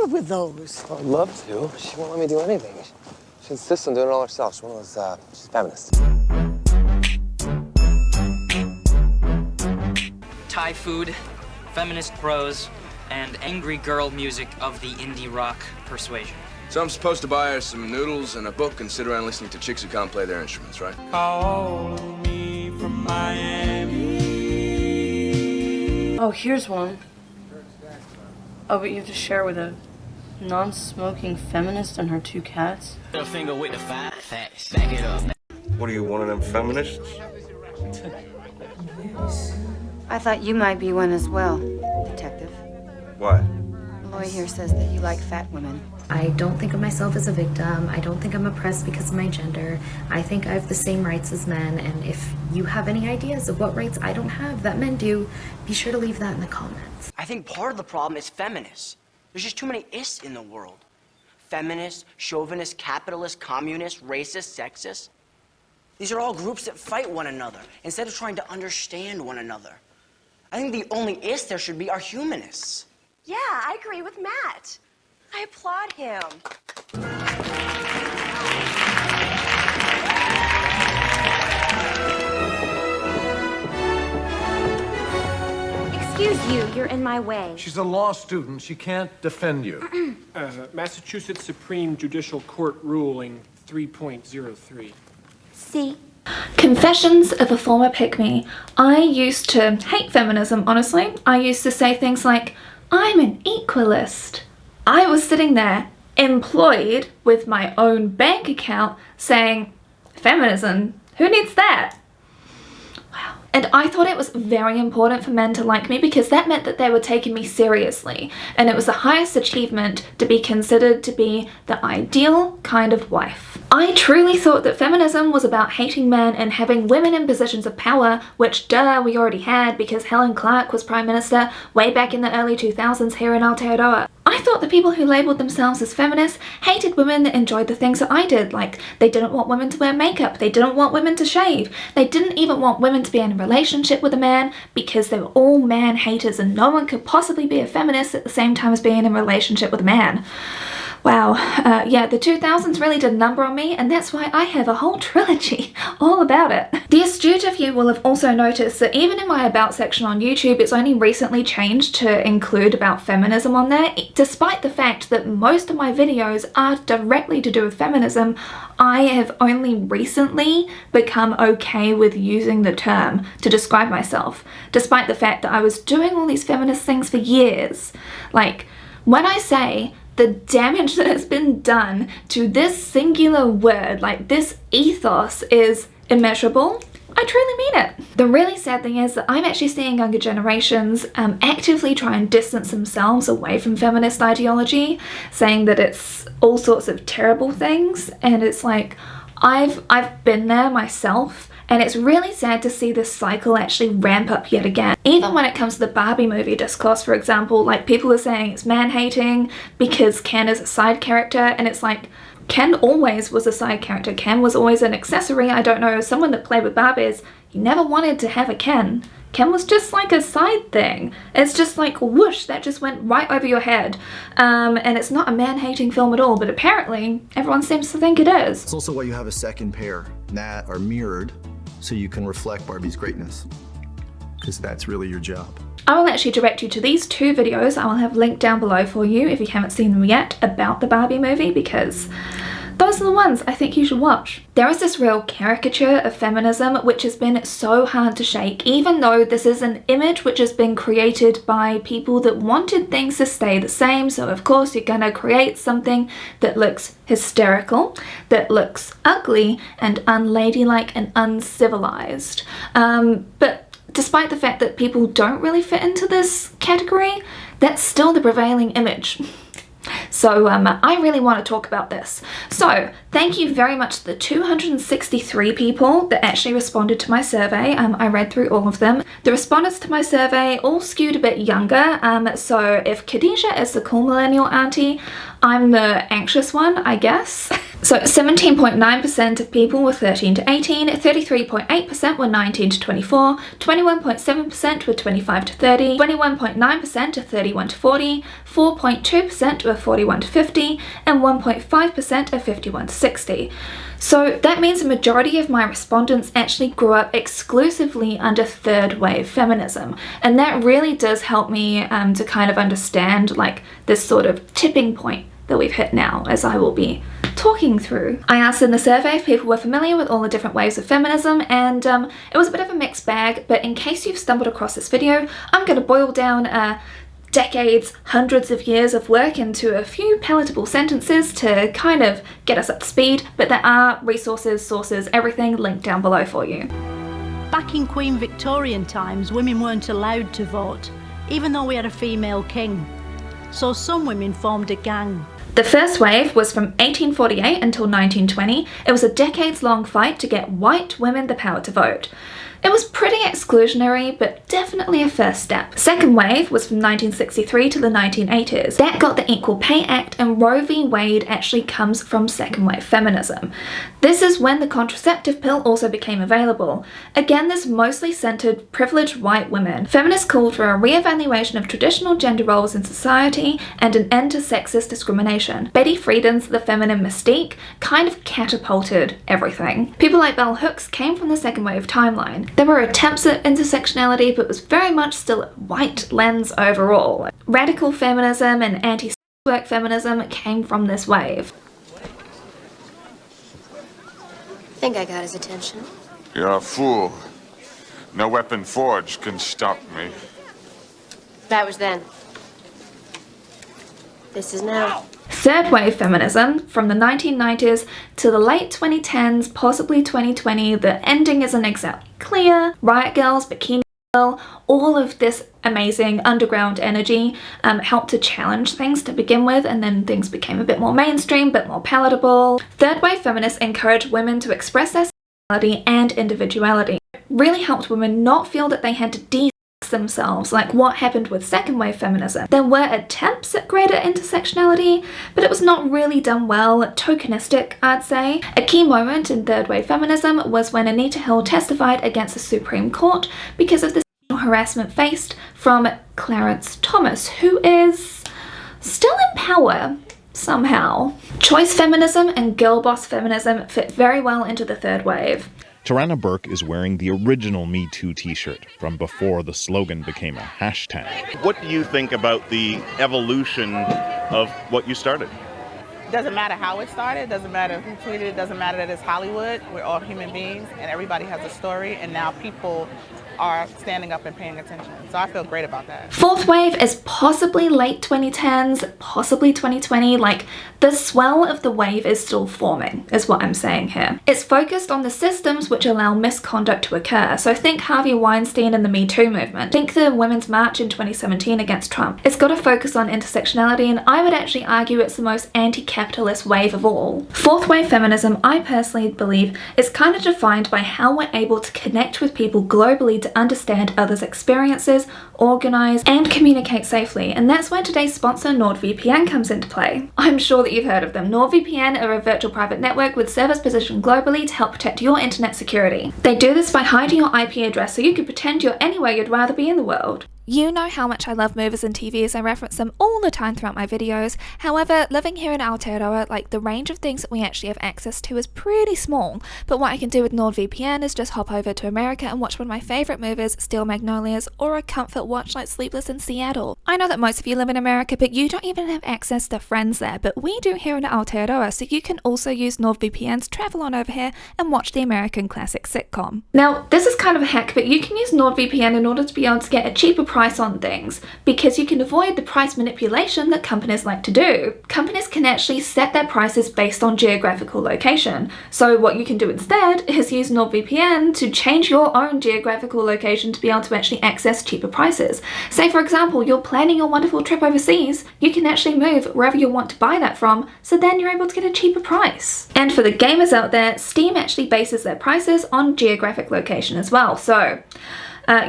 her with those. I'd love to. She won't let me do anything. She insists on doing it all herself. She's one of those, she's feminist. Thai food, feminist prose, and angry girl music of the indie rock persuasion. So I'm supposed to buy her some noodles and a book and sit around listening to chicks who can't play their instruments, right? Call me from Miami. Oh, here's one. Oh, but you have to share with a non-smoking feminist and her 2 cats? A finger with the 5 facts. Back it up. What are you, one of them feminists? I thought you might be one as well, Detective. What? Loy here says that you like fat women. I don't think of myself as a victim. I don't think I'm oppressed because of my gender. I think I have the same rights as men, and if you have any ideas of what rights I don't have that men do, be sure to leave that in the comments. I think part of the problem is feminists. There's just too many ists in the world. Feminists, chauvinists, capitalists, communists, racists, sexists. These are all groups that fight one another instead of trying to understand one another. I think the only ists there should be are humanists. Yeah, I agree with Matt. I applaud him. Excuse you, you're in my way. She's a law student. She can't defend you. Massachusetts Supreme Judicial Court ruling 3.03. See? Confessions of a former pick-me. I used to hate feminism, honestly. I used to say things like, I'm an equalist. I was sitting there, employed with my own bank account, saying, feminism, who needs that? Wow. And I thought it was very important for men to like me because that meant that they were taking me seriously, and it was the highest achievement to be considered to be the ideal kind of wife. I truly thought that feminism was about hating men and having women in positions of power, which duh, we already had because Helen Clark was Prime Minister way back in the early 2000s here in Aotearoa. I thought the people who labelled themselves as feminists hated women that enjoyed the things that I did, like they didn't want women to wear makeup, they didn't want women to shave, they didn't even want women to be in a relationship with a man because they were all man haters and no one could possibly be a feminist at the same time as being in a relationship with a man. Wow, yeah, the 2000s really did a number on me, and that's why I have a whole trilogy all about it. The astute of you will have also noticed that even in my About section on YouTube, it's only recently changed to include about feminism on there. Despite the fact that most of my videos are directly to do with feminism, I have only recently become okay with using the term to describe myself, despite the fact that I was doing all these feminist things for years. Like, when I say the damage that has been done to this singular word, like this ethos, is immeasurable, I truly mean it. The really sad thing is that I'm actually seeing younger generations actively try and distance themselves away from feminist ideology, saying that it's all sorts of terrible things, and it's like, I've been there myself, and it's really sad to see this cycle actually ramp up yet again. Even when it comes to the Barbie movie discourse, for example, like people are saying it's man-hating because Ken is a side character, and it's like, Ken always was a side character. Ken was always an accessory. I don't know, someone that played with Barbies, you never wanted to have a Ken. Ken was just like a side thing. It's just like whoosh, that just went right over your head. And it's not a man-hating film at all, but apparently everyone seems to think it is. It's also why you have a second pair that are mirrored so you can reflect Barbie's greatness, because that's really your job. I will actually direct you to these 2 videos I will have linked down below for you if you haven't seen them yet about the Barbie movie, because those are the ones I think you should watch. There is this real caricature of feminism which has been so hard to shake, even though this is an image which has been created by people that wanted things to stay the same. So of course you're gonna create something that looks hysterical, that looks ugly and unladylike and uncivilized. But despite the fact that people don't really fit into this category, that's still the prevailing image. So I really want to talk about this. So thank you very much to the 263 people that actually responded to my survey. I read through all of them. The respondents to my survey all skewed a bit younger. So if Khadijah is the cool millennial auntie, I'm the anxious one, I guess. So 17.9% of people were 13 to 18, 33.8% were 19 to 24, 21.7% were 25 to 30, 21.9% are 31 to 40, 4.2% were 41 to 50, and 1.5% are 51 to 60. So that means a majority of my respondents actually grew up exclusively under third wave feminism, and that really does help me to kind of understand like this sort of tipping point that we've hit now, as I will be talking through. I asked in the survey if people were familiar with all the different waves of feminism, and it was a bit of a mixed bag, but in case you've stumbled across this video, I'm going to boil down decades, hundreds of years of work into a few palatable sentences to kind of get us up to speed, but there are resources, sources, everything linked down below for you. Back in Queen Victorian times, women weren't allowed to vote, even though we had a female king. So some women formed a gang. The first wave was from 1848 until 1920. It was a decades-long fight to get white women the power to vote. It was pretty exclusionary, but definitely a first step. Second wave was from 1963 to the 1980s. That got the Equal Pay Act, and Roe v. Wade actually comes from second wave feminism. This is when the contraceptive pill also became available. Again, this mostly centered privileged white women. Feminists called for a re-evaluation of traditional gender roles in society and an end to sexist discrimination. Betty Friedan's The Feminine Mystique kind of catapulted everything. People like Bell Hooks came from the second wave timeline. There were attempts at intersectionality, but it was very much still a white lens overall. Radical feminism and anti-sex work feminism came from this wave. I think I got his attention. You're a fool. No weapon forged can stop me. That was then. This is now. Third wave feminism, from the 1990s to the late 2010s, possibly 2020, the ending isn't exactly clear. Riot Girls, Bikini Girl, all of this amazing underground energy helped to challenge things to begin with, and then things became a bit more mainstream, a bit more palatable. Third wave feminists encouraged women to express their sexuality and individuality. It really helped women not feel that they had to themselves, like what happened with second wave feminism. There were attempts at greater intersectionality, but it was not really done well, tokenistic, I'd say. A key moment in third wave feminism was when Anita Hill testified against the Supreme Court because of the sexual harassment faced from Clarence Thomas, who is still in power somehow. Choice feminism and girl boss feminism fit very well into the third wave. Tarana Burke is wearing the original Me Too t-shirt from before the slogan became a hashtag. What do you think about the evolution of what you started? Doesn't matter how it started, doesn't matter who tweeted it, doesn't matter that it's Hollywood. We're all human beings and everybody has a story, and now people are standing up and paying attention. So I feel great about that. Fourth wave is possibly late 2010s, possibly 2020, like the swell of the wave is still forming, is what I'm saying here. It's focused on the systems which allow misconduct to occur. So think Harvey Weinstein and the Me Too movement. Think the Women's March in 2017 against Trump. It's got a focus on intersectionality, and I would actually argue it's the most anti-capitalist wave of all. Fourth wave feminism, I personally believe, is kind of defined by how we're able to connect with people globally to understand others' experiences, organize, and communicate safely, and that's where today's sponsor NordVPN comes into play. I'm sure that you've heard of them. NordVPN are a virtual private network with servers positioned globally to help protect your internet security. They do this by hiding your IP address so you can pretend you're anywhere you'd rather be in the world. You know how much I love movies and TVs, I reference them all the time throughout my videos. However, living here in Aotearoa, like the range of things that we actually have access to is pretty small, but what I can do with NordVPN is just hop over to America and watch one of my favourite movies, Steel Magnolias, or a comfort watch like Sleepless in Seattle. I know that most of you live in America, but you don't even have access to friends there, but we do here in Aotearoa, so you can also use NordVPN to travel on over here and watch the American classic sitcom. Now, this is kind of a hack, but you can use NordVPN in order to be able to get a cheaper price on things, because you can avoid the price manipulation that companies like to do. Companies can actually set their prices based on geographical location. So what you can do instead is use NordVPN to change your own geographical location to be able to actually access cheaper prices. Say for example, you're planning a wonderful trip overseas, you can actually move wherever you want to buy that from, so then you're able to get a cheaper price. And for the gamers out there, Steam actually bases their prices on geographic location as well, so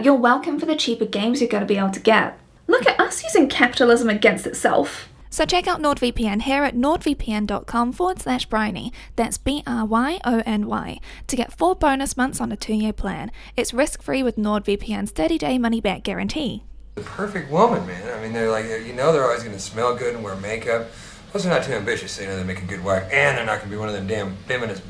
you're welcome for the cheaper games you're going to be able to get. Look at us using capitalism against itself. So check out NordVPN here at nordvpn.com/Bryony, that's BRYONY, to get 4 bonus months on a 2-year plan. It's risk-free with NordVPN's 30-day money-back guarantee. The perfect woman, man. I mean, they're like, they're always going to smell good and wear makeup. Plus, they're not too ambitious, so they make a good wife. And they're not going to be one of them damn feminists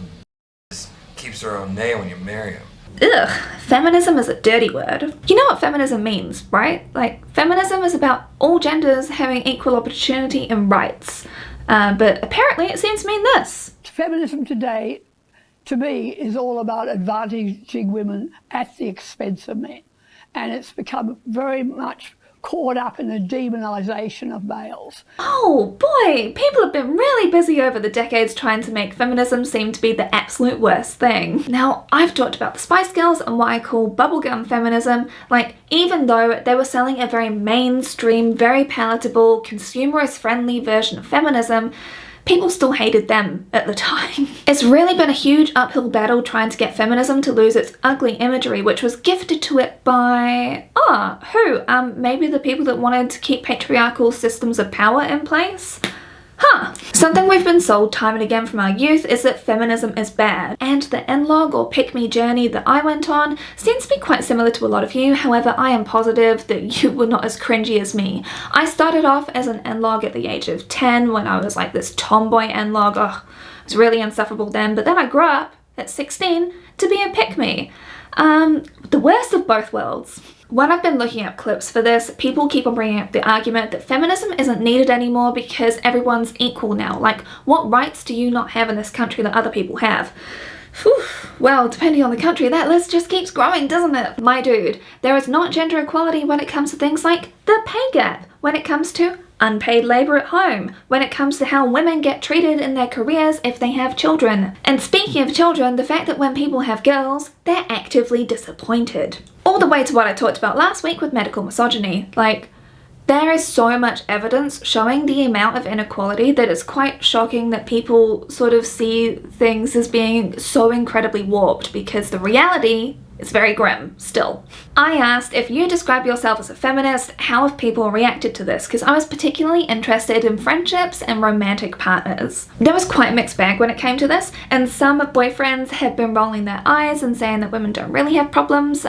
keeps their own name when you marry them. Ugh, feminism is a dirty word. You know what feminism means, right? Like, feminism is about all genders having equal opportunity and rights. But apparently it seems to mean this. Feminism today, to me, is all about advantaging women at the expense of men. And it's become very much caught up in the demonisation of males. Oh boy, people have been really busy over the decades trying to make feminism seem to be the absolute worst thing. Now, I've talked about the Spice Girls and what I call bubblegum feminism. Like, even though they were selling a very mainstream, very palatable, consumerist-friendly version of feminism, people still hated them at the time. It's really been a huge uphill battle trying to get feminism to lose its ugly imagery, which was gifted to it by, who? Maybe the people that wanted to keep patriarchal systems of power in place? Huh. Something we've been sold time and again from our youth is that feminism is bad, and the N-log or pick-me journey that I went on seems to be quite similar to a lot of you. However, I am positive that you were not as cringy as me. I started off as an N-log at the age of 10 when I was like this tomboy N-log. Ugh, it was really insufferable then, but then I grew up at 16 to be a pick-me. The worst of both worlds. When I've been looking up clips for this, people keep on bringing up the argument that feminism isn't needed anymore because everyone's equal now. Like, what rights do you not have in this country that other people have? Whew. Well, depending on the country, that list just keeps growing, doesn't it? My dude, there is not gender equality when it comes to things like the pay gap, when it comes to unpaid labour at home, when it comes to how women get treated in their careers if they have children. And speaking of children, the fact that when people have girls, they're actively disappointed. All the way to what I talked about last week with medical misogyny. Like, there is so much evidence showing the amount of inequality that it's quite shocking that people sort of see things as being so incredibly warped, because the reality is very grim still. I asked, if you describe yourself as a feminist, how have people reacted to this? Because I was particularly interested in friendships and romantic partners. There was quite a mixed bag when it came to this, and some boyfriends had been rolling their eyes and saying that women don't really have problems.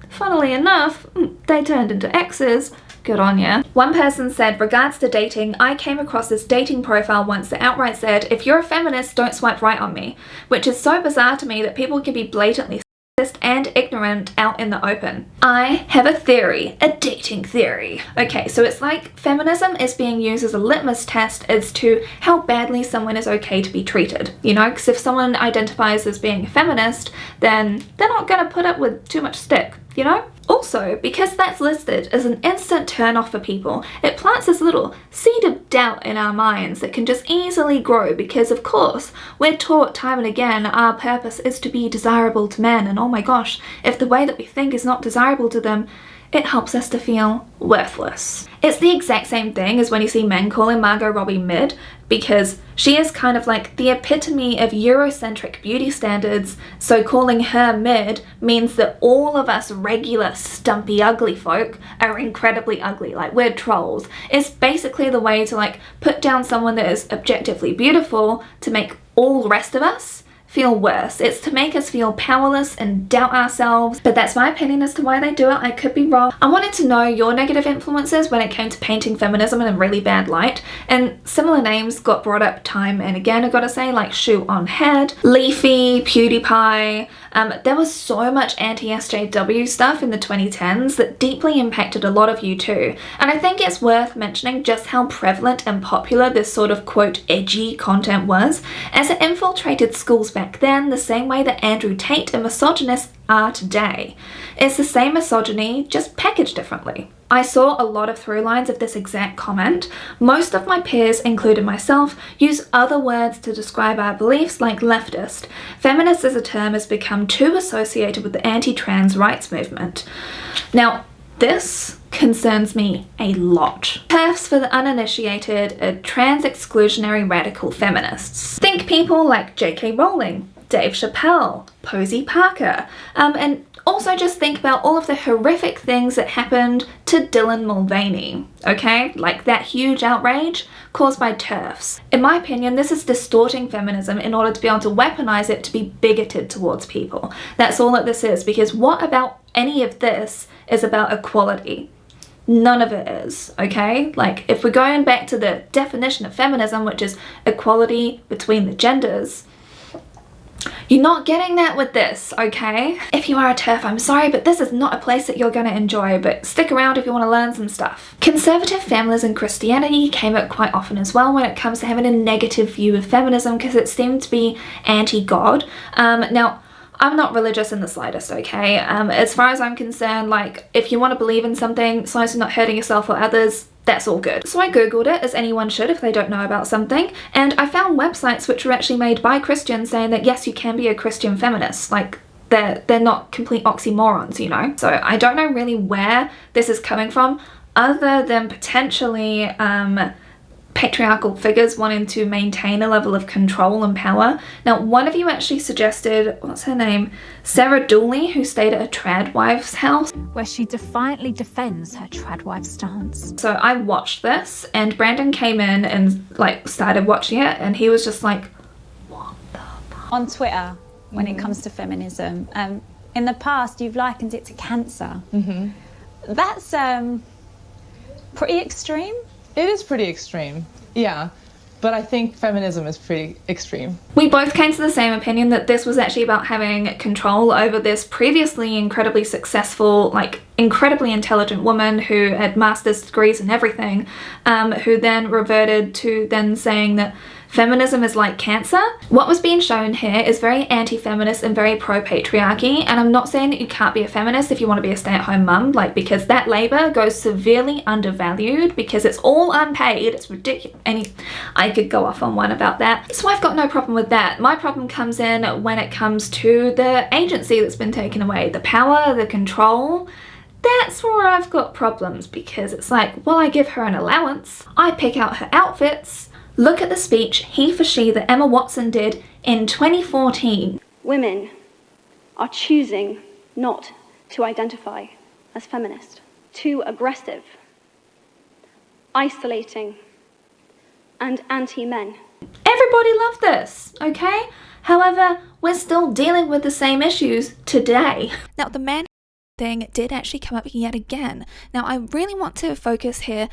Funnily enough, they turned into exes. Good on ya. One person said, regards to dating, I came across this dating profile once that outright said, if you're a feminist, don't swipe right on me. Which is so bizarre to me that people can be blatantly and ignorant out in the open. I have a theory, a dating theory. Okay, so it's like feminism is being used as a litmus test as to how badly someone is okay to be treated. You know, because if someone identifies as being a feminist, then they're not gonna put up with too much stick, you know? Also, because that's listed as an instant turn off for people, it plants this little seed of doubt in our minds that can just easily grow because, of course, we're taught time and again our purpose is to be desirable to men, and oh my gosh, if the way that we think is not desirable to them, it helps us to feel worthless. It's the exact same thing as when you see men calling Margot Robbie mid, because she is kind of like the epitome of Eurocentric beauty standards, so calling her mid means that all of us regular stumpy ugly folk are incredibly ugly, like we're trolls. It's basically the way to like put down someone that is objectively beautiful to make all the rest of us feel worse. It's to make us feel powerless and doubt ourselves, but that's my opinion as to why they do it. I could be wrong. I wanted to know your negative influences when it came to painting feminism in a really bad light, and similar names got brought up time and again, I gotta say, like Shoe on Head, Leafy, PewDiePie. There was so much anti-SJW stuff in the 2010s that deeply impacted a lot of you too, and I think it's worth mentioning just how prevalent and popular this sort of quote edgy content was, as it infiltrated schools back then the same way that Andrew Tate and misogynists are today. It's the same misogyny, just packaged differently. I saw a lot of through lines of this exact comment. Most of my peers, including myself, use other words to describe our beliefs like leftist. Feminist as a term has become too associated with the anti-trans rights movement. Now, this concerns me a lot. TERFs for the uninitiated are trans exclusionary radical feminists. Think people like J.K. Rowling, Dave Chappelle, Posey Parker, and also just think about all of the horrific things that happened to Dylan Mulvaney, okay? Like that huge outrage caused by TERFs. In my opinion, this is distorting feminism in order to be able to weaponize it to be bigoted towards people. That's all that this is, because what about any of this is about equality? None of it is, okay? Like, if we're going back to the definition of feminism, which is equality between the genders, you're not getting that with this, okay? If you are a TERF, I'm sorry, but this is not a place that you're gonna enjoy, but stick around if you want to learn some stuff. Conservative feminism Christianity came up quite often as well when it comes to having a negative view of feminism, because it seemed to be anti-God. Now, I'm not religious in the slightest, okay? As far as I'm concerned, like, if you want to believe in something, as long as you're not hurting yourself or others, that's all good. So I googled it, as anyone should if they don't know about something, and I found websites which were actually made by Christians saying that yes, you can be a Christian feminist. Like, they're not complete oxymorons, you know? So I don't know really where this is coming from, other than potentially patriarchal figures wanting to maintain a level of control and power. Now, one of you actually suggested, what's her name? Sarah Dooley, who stayed at a trad wife's house, where she defiantly defends her trad wife stance. So I watched this, and Brandon came in and like started watching it, and he was just like, what the fuck? On Twitter, when it comes to feminism, in the past you've likened it to cancer. That's pretty extreme. It is pretty extreme, yeah, but I think feminism is pretty extreme. We both came to the same opinion that this was actually about having control over this previously incredibly successful, like incredibly intelligent woman who had master's degrees and everything, who then reverted to then saying that feminism is like cancer. What was being shown here is very anti-feminist and very pro-patriarchy, and I'm not saying that you can't be a feminist if you want to be a stay-at-home mum, like, because that labour goes severely undervalued because it's all unpaid. It's ridiculous. I could go off on one about that. So I've got no problem with that. My problem comes in when it comes to the agency that's been taken away, the power, the control. That's where I've got problems, because it's like, well, I give her an allowance, I pick out her outfits. Look at the speech he for she that Emma Watson did in 2014. Women are choosing not to identify as feminist. Too aggressive, isolating, and anti-men. Everybody loved this, okay? However, we're still dealing with the same issues today. Now, the man thing did actually come up yet again. Now, I really want to focus here.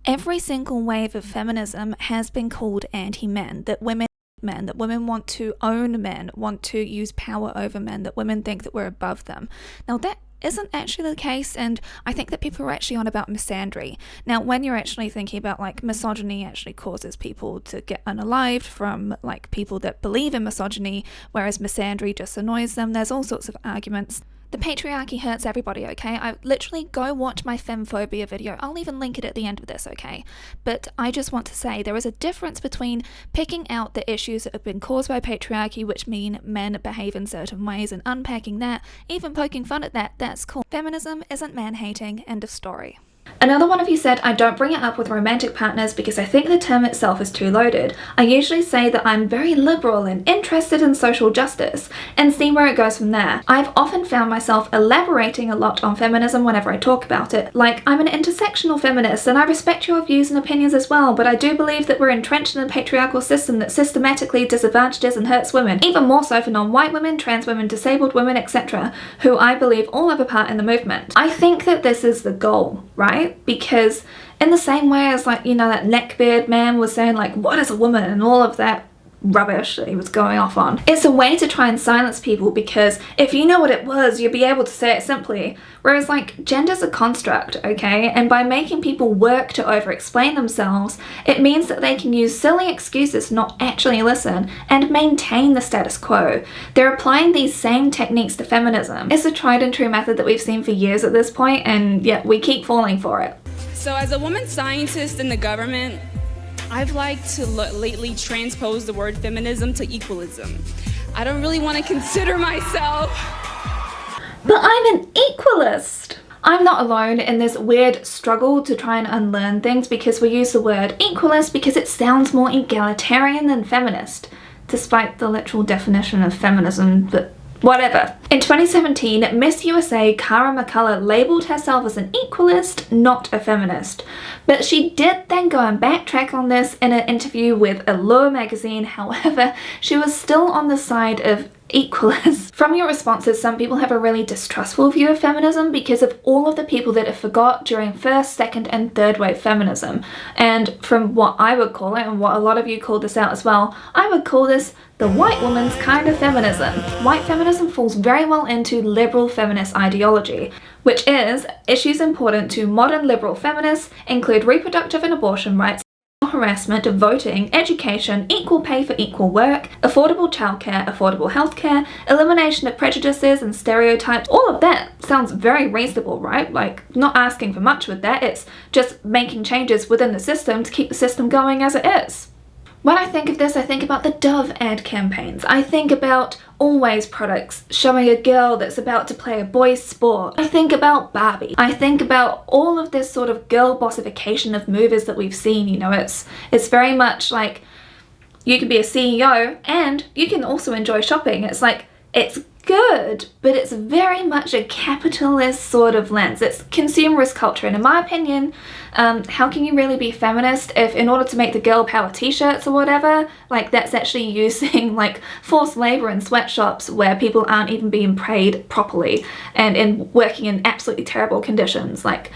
Every single wave of feminism has been called anti-men, that women want to own men, want to use power over men, that women think that we're above them. Now that isn't actually the case, and I think that people are actually on about misandry. Now, when you're actually thinking about, like, misogyny actually causes people to get unalived from, like, people that believe in misogyny, whereas misandry just annoys them, there's all sorts of arguments. The patriarchy hurts everybody, okay? I literally go watch my femphobia video. I'll even link it at the end of this, okay? But I just want to say there is a difference between picking out the issues that have been caused by patriarchy, which mean men behave in certain ways, and unpacking that, even poking fun at that, that's cool. Feminism isn't man-hating, end of story. Another one of you said I don't bring it up with romantic partners because I think the term itself is too loaded. I usually say that I'm very liberal and interested in social justice, and see where it goes from there. I've often found myself elaborating a lot on feminism whenever I talk about it. Like, I'm an intersectional feminist and I respect your views and opinions as well, but I do believe that we're entrenched in a patriarchal system that systematically disadvantages and hurts women, even more so for non-white women, trans women, disabled women, etc., who I believe all have a part in the movement. I think that this is the goal, right? Because in the same way as, like, you know, that neckbeard man was saying, like, what is a woman, and all of that rubbish that he was going off on. It's a way to try and silence people, because if you know what it was, you'd be able to say it simply. Whereas, like, gender's a construct, okay? And by making people work to over-explain themselves, it means that they can use silly excuses to not actually listen and maintain the status quo. They're applying these same techniques to feminism. It's a tried and true method that we've seen for years at this point, and yet we keep falling for it. So as a woman scientist in the government, I've liked to lately transpose the word feminism to equalism. I don't really want to consider myself. But I'm an equalist! I'm not alone in this weird struggle to try and unlearn things, because we use the word equalist because it sounds more egalitarian than feminist. despite the literal definition of feminism, but whatever. In 2017, Miss USA Cara McCullough labelled herself as an equalist, not a feminist. But she did then go and backtrack on this in an interview with Allure magazine. However, she was still on the side of equalists. From your responses, some people have a really distrustful view of feminism because of all of the people that it forgot during first, second and third wave feminism. And from what I would call it, and what a lot of you called this out as well, I would call this the white woman's kind of feminism. White feminism falls very well into liberal feminist ideology, which is issues important to modern liberal feminists include reproductive and abortion rights, harassment, voting, education, equal pay for equal work, affordable childcare, affordable healthcare, elimination of prejudices and stereotypes. All of that sounds very reasonable, right? Like, not asking for much with that, it's just making changes within the system to keep the system going as it is. When I think of this, I think about the Dove ad campaigns. I think about Always products showing a girl that's about to play a boy's sport. I think about Barbie. I think about all of this sort of girl bossification of movies that we've seen, you know, it's very much like you can be a CEO and you can also enjoy shopping. It's like, it's good, but it's very much a capitalist sort of lens. It's consumerist culture, and in my opinion, how can you really be feminist if in order to make the girl power t-shirts or whatever, like that's actually using like forced labor in sweatshops where people aren't even being paid properly and in working in absolutely terrible conditions. Like,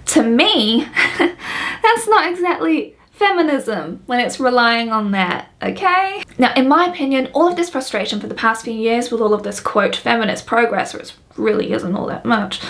to me, that's not exactly feminism when it's relying on that, okay? Now, in my opinion, all of this frustration for the past few years with all of this quote feminist progress, which really isn't all that much,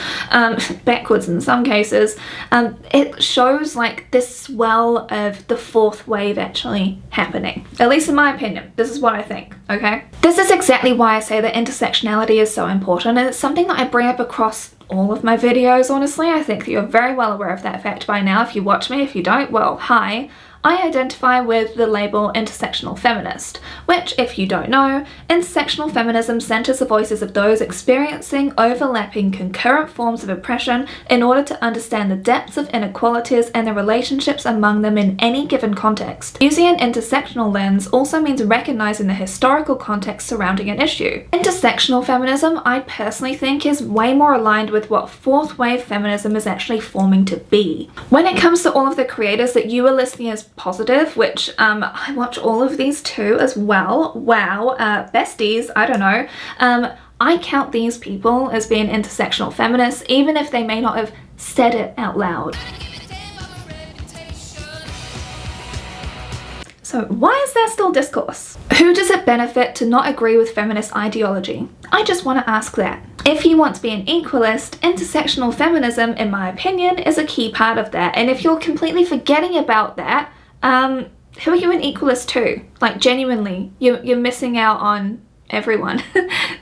backwards in some cases, it shows like this swell of the fourth wave actually happening. At least in my opinion, this is what I think, okay? This is exactly why I say that intersectionality is so important, and it's something that I bring up across all of my videos, honestly. I think that you're very well aware of that fact by now if you watch me. If you don't, well, hi. I identify with the label intersectional feminist, which, if you don't know, intersectional feminism centers the voices of those experiencing overlapping concurrent forms of oppression in order to understand the depths of inequalities and the relationships among them in any given context. Using an intersectional lens also means recognizing the historical context surrounding an issue. Intersectional feminism, I personally think, is way more aligned with what fourth wave feminism is actually forming to be. When it comes to all of the creators that you are listing as positive, which I watch all of these too as well, wow, besties, I don't know, I count these people as being intersectional feminists even if they may not have said it out loud. So why is there still discourse? Who does it benefit to not agree with feminist ideology? I just want to ask that. If you want to be an equalist, intersectional feminism, in my opinion, is a key part of that. And if you're completely forgetting about that, who are you an equalist to? Like, genuinely, you're missing out on everyone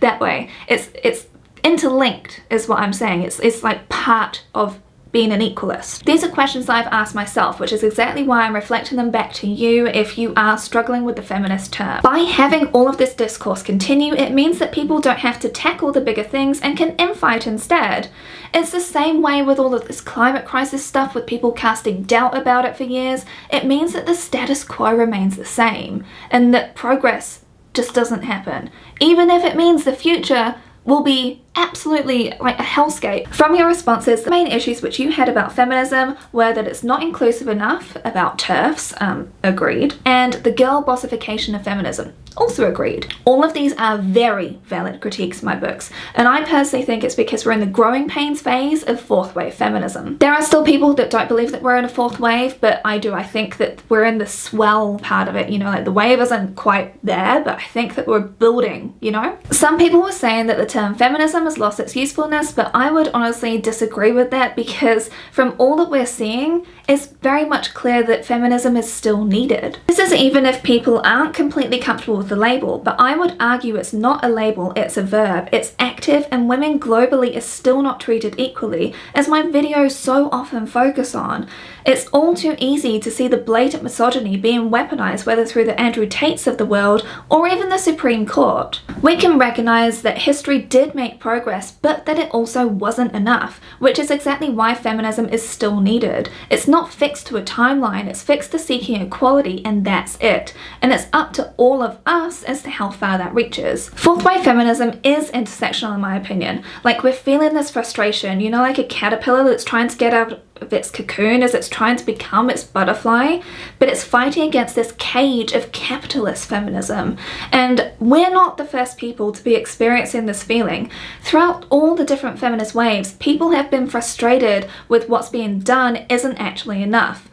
that way. It's interlinked is what I'm saying. It's like part of being an equalist. These are questions that I've asked myself, which is exactly why I'm reflecting them back to you if you are struggling with the feminist term. By having all of this discourse continue, it means that people don't have to tackle the bigger things and can infight instead. It's the same way with all of this climate crisis stuff, with people casting doubt about it for years. It means that the status quo remains the same and that progress just doesn't happen, even if it means the future will be absolutely like a hellscape. From your responses, the main issues which you had about feminism were that it's not inclusive enough, about TERFs, agreed, and the girl bossification of feminism, also agreed. All of these are very valid critiques in my books, and I personally think it's because we're in the growing pains phase of fourth wave feminism. There are still people that don't believe that we're in a fourth wave, but I do. I think that we're in the swell part of it, you know, like the wave isn't quite there, but I think that we're building, you know? Some people were saying that the term feminism has lost its usefulness, but I would honestly disagree with that, because from all that we're seeing, it's very much clear that feminism is still needed. This is even if people aren't completely comfortable with the label, but I would argue it's not a label, it's a verb. It's active, and women globally are still not treated equally, as my videos so often focus on. It's all too easy to see the blatant misogyny being weaponized, whether through the Andrew Tates of the world or even the Supreme Court. We can recognize that history did make progress progress, but that it also wasn't enough, which is exactly why feminism is still needed. It's not fixed to a timeline, it's fixed to seeking equality, and that's it. And it's up to all of us as to how far that reaches. Fourth wave feminism is intersectional in my opinion. Like, we're feeling this frustration, you know, like a caterpillar that's trying to get out of its cocoon as it's trying to become its butterfly, but it's fighting against this cage of capitalist feminism. And we're not the first people to be experiencing this feeling. Throughout all the different feminist waves, people have been frustrated with what's being done isn't actually enough.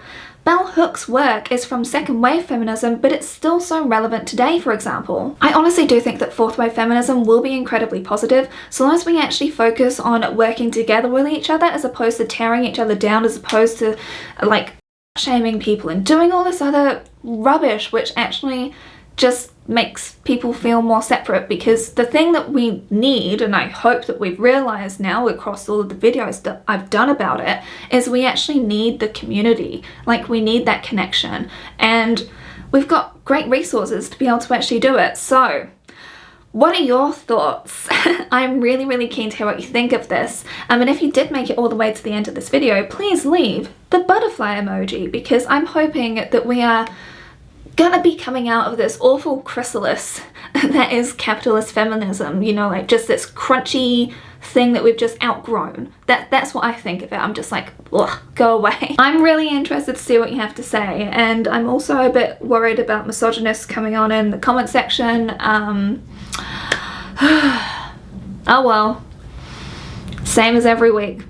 Bell Hook's work is from second wave feminism, but it's still so relevant today, for example. I honestly do think that fourth wave feminism will be incredibly positive, so long as we actually focus on working together with each other as opposed to tearing each other down, as opposed to like shaming people and doing all this other rubbish which actually just makes people feel more separate. Because the thing that we need, and I hope that we've realized now across all of the videos that I've done about it, is we actually need the community. Like, we need that connection, and we've got great resources to be able to actually do it. So what are your thoughts? I'm really keen to hear what you think of this. And if you did make it all the way to the end of this video, please leave the butterfly emoji, because I'm hoping that we are gonna be coming out of this awful chrysalis that is capitalist feminism, you know, like just this crunchy thing that we've just outgrown. That's what I think of it. I'm just like, ugh, go away. I'm really interested to see what you have to say, and I'm also a bit worried about misogynists coming on in the comment section. Oh well, same as every week.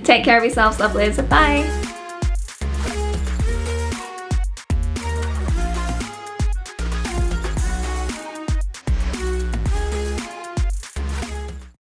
Take care of yourselves, lovelies. Bye.